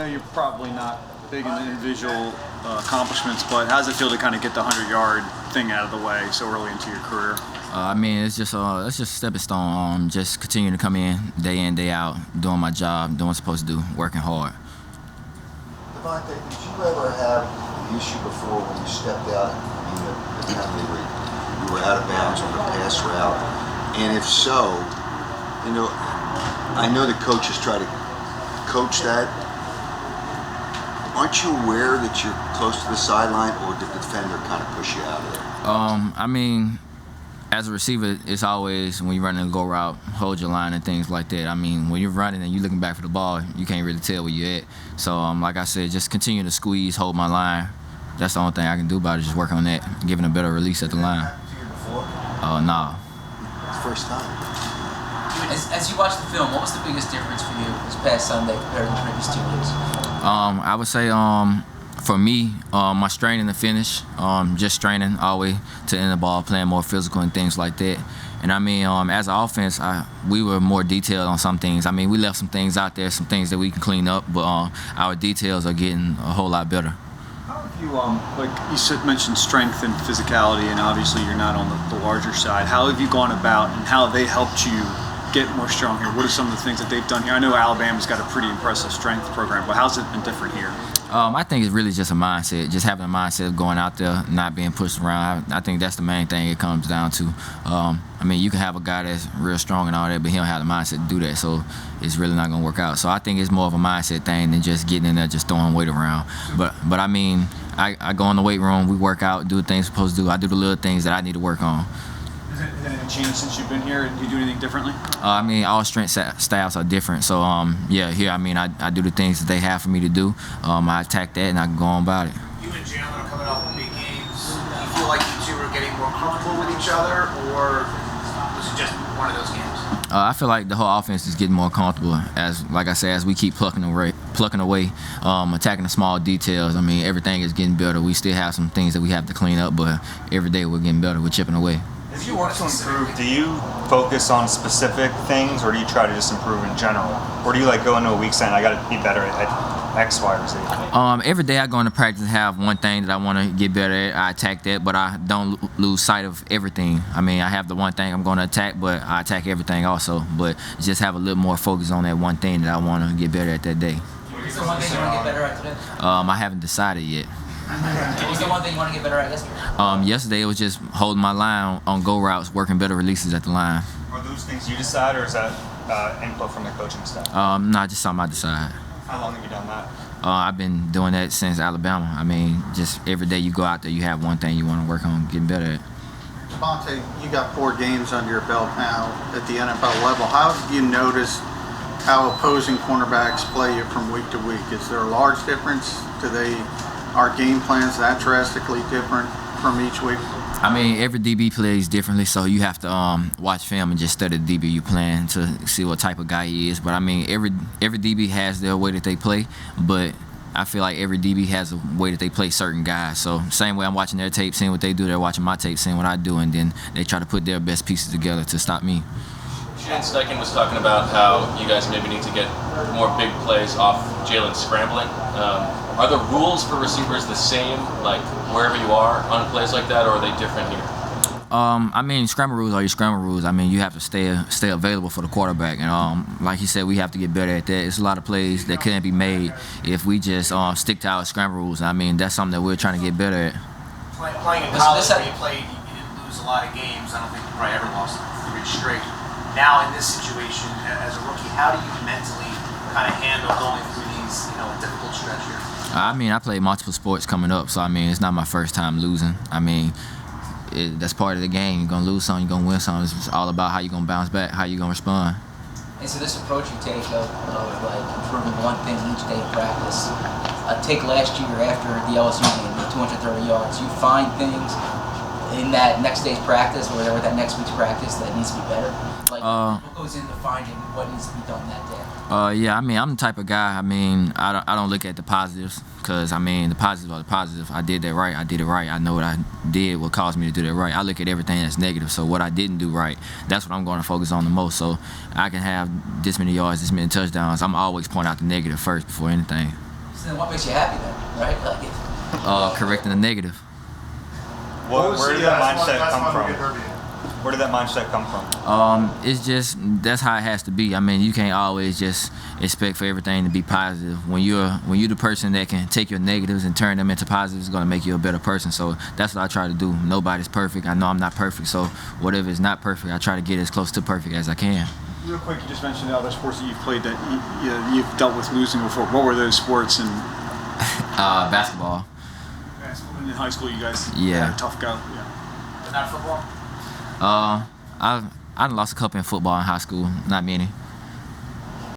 know you're probably not big in the individual accomplishments, but how does it feel to kind of get the 100-yard thing out of the way so early into your career? I mean, it's just a stepping stone. Just continuing to come in, day out, doing my job, doing what I'm supposed to do, working hard. DeVonta, did you ever have the issue before when you stepped out? I mean, the penalty where you were out of bounds on the pass route, and if so, you know, I know the coaches try to coach that. Aren't you aware that you're close to the sideline, or did the defender kind of push you out of there? I mean, as a receiver, it's always when you're running a go route, hold your line and things like that. I mean, when you're running and you're looking back for the ball, you can't really tell where you're at. So, like I said, just continue to squeeze, hold my line. That's the only thing I can do about it, just work on that, giving a better release at the line. No. It's the first time. As you watch the film, what was the biggest difference for you this past Sunday compared to the previous 2 weeks? I would say for me, my straining the finish, just straining all the way to the end of the ball, playing more physical and things like that. And I mean, as an offense, we were more detailed on some things. I mean, we left some things out there, some things that we can clean up, but our details are getting a whole lot better. How have you, like you mentioned strength and physicality, and obviously you're not on the larger side. How have you gone about, and how have they helped you get more strong here? What are some of the things that they've done here? I know Alabama's got a pretty impressive strength program, but how's it been different here? I think it's really just a mindset, just having a mindset of going out there, not being pushed around. I think that's the main thing it comes down to. I mean, you can have a guy that's real strong and all that, but he don't have the mindset to do that, so it's really not going to work out. So I think it's more of a mindset thing than just getting in there, just throwing weight around. But I mean, I go in the weight room, we work out, do the things we're supposed to do. I do the little things that I need to work on. Has anything changed since you've been here? Do you do anything differently? I mean, all strength styles are different. So, yeah, here, I mean, I do the things that they have for me to do. I attack that, and I can go on about it. You and Jalen are coming off of big games. Do you feel like you two are getting more comfortable with each other, or was it just one of those games? I feel like the whole offense is getting more comfortable like I said, as we keep plucking away, attacking the small details. I mean, everything is getting better. We still have some things that we have to clean up, but every day we're getting better. We're chipping away. As you work to improve, do you focus on specific things, or do you try to just improve in general? Or do you like go into a week saying, I got to be better at X, Y, or Z? Every day I go into practice and have one thing that I want to get better at. I attack that, but I don't lose sight of everything. I mean, I have the one thing I'm going to attack, but I attack everything also. But just have a little more focus on that one thing that I want to get better at that day. What is the one thing you want to get better at today? I haven't decided yet. What was the one thing you want to get better at yesterday? Yesterday it was just holding my line on go routes, working better releases at the line. Are those things you decide, or is that input from the coaching staff? No, just something I decide. How long have you done that? I've been doing that since Alabama. I mean, just every day you go out there, you have one thing you want to work on getting better at. DeVonta, you got 4 games under your belt now at the NFL level. How have you noticed how opposing cornerbacks play you from week to week? Is there a large difference? Are game plans that drastically different from each week? I mean, every DB plays differently, so you have to watch film and just study the DB you playing to see what type of guy he is. But I mean, every DB has their way that they play, but I feel like every DB has a way that they play certain guys. So same way I'm watching their tape, seeing what they do, they're watching my tape, seeing what I do, and then they try to put their best pieces together to stop me. Shane Steichen was talking about how you guys maybe need to get more big plays off Jalen scrambling. Are the rules for receivers the same, like wherever you are on plays like that, or are they different here? I mean, scramble rules are your scramble rules. I mean, you have to stay available for the quarterback, and like he said, we have to get better at that. It's a lot of plays that couldn't be made if we just stick to our scramble rules. I mean, that's something that we're trying to get better at. Playing in college, where you played, you didn't lose a lot of games. I don't think you probably ever lost 3 straight. Now in this situation, as a rookie, how do you mentally kind of handle going through these, difficult stretch here? I mean, I played multiple sports coming up, so I mean, it's not my first time losing. I mean, that's part of the game. You're gonna lose some, you're gonna win some. It's all about how you're gonna bounce back, how you're gonna respond. And so this approach you take of like improving one thing each day in practice. Take last year after the LSU game, the 230 yards. You find things in that next day's practice or that next week's practice that needs to be better. Like what goes into finding what needs to be done that day? Yeah, I mean, I'm the type of guy, I mean, I don't look at the positives, because, I mean, the positives are the positive. I did that right, I did it right. I know what I did, what caused me to do that right. I look at everything that's negative, so what I didn't do right, that's what I'm going to focus on the most. So I can have this many yards, this many touchdowns. I'm always pointing out the negative first before anything. So then what makes you happy then, right? Like, Correcting the negative. Where did that mindset come from? Where did that mindset come from? It's just that's how it has to be. I mean, you can't always just expect for everything to be positive. When you're the person that can take your negatives and turn them into positives, it's gonna make you a better person. So that's what I try to do. Nobody's perfect. I know I'm not perfect. So whatever is not perfect, I try to get as close to perfect as I can. Real quick, you just mentioned the other sports that you've played that you've dealt with losing before. What were those sports? And Basketball. in high school, you guys Yeah. had a tough go. Yeah. But not football. I lost a couple in football in high school. Not many.